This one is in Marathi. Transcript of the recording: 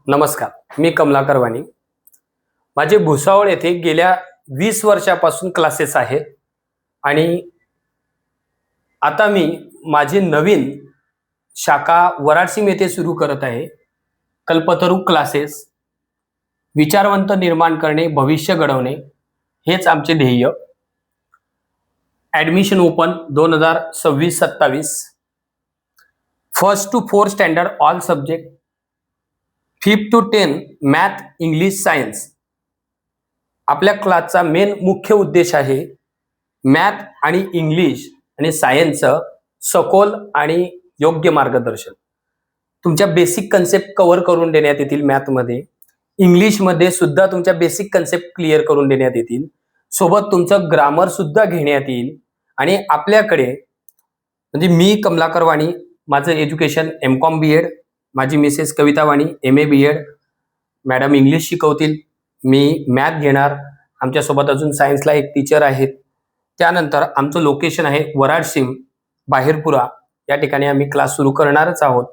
नमस्कार, मी कमलाकर वाणी. माझे भुसावळ येथे गेल्या 20 वर्षापासून क्लासेस आहेत आणि आता मी माझी नवीन शाखा वराडसिंग येथे सुरू करत आहे. कल्पतरू क्लासेस. विचारवंत निर्माण करणे, भविष्य घडवणे हेच आमचे ध्येय. Admission open 2026-27. First to 4 standard all subject. 5th to 10 math, English, science. आपल्या क्लासचा मेन मुख्य उद्देश आहे मॅथ आणि इंग्लिश आणि सायन्सचं सखोल आणि योग्य मार्गदर्शन. तुमच्या बेसिक कन्सेप्ट कव्हर करून देण्यात येतील मॅथमध्ये. इंग्लिशमध्ये सुद्धा तुमच्या बेसिक कन्सेप्ट क्लिअर करून देण्यात येतील. सोबत तुमचं ग्रामर सुद्धा घेण्यात येईल. आणि आपल्याकडे म्हणजे मी कमलाकर वाणी, माझं एज्युकेशन MCOM BEd, माझी मिसेस कविता वाणी MA BEd. मॅडम इंग्लिश शिकवतील, मी मॅथ घेणार. आमच्यासोबत अजून सायन्सला एक टीचर आहेत. त्यानंतर आमचं लोकेशन आहे वराडसिंग, बाहेरपुरा. या ठिकाणी आम्ही क्लास सुरू करणारच आहोत.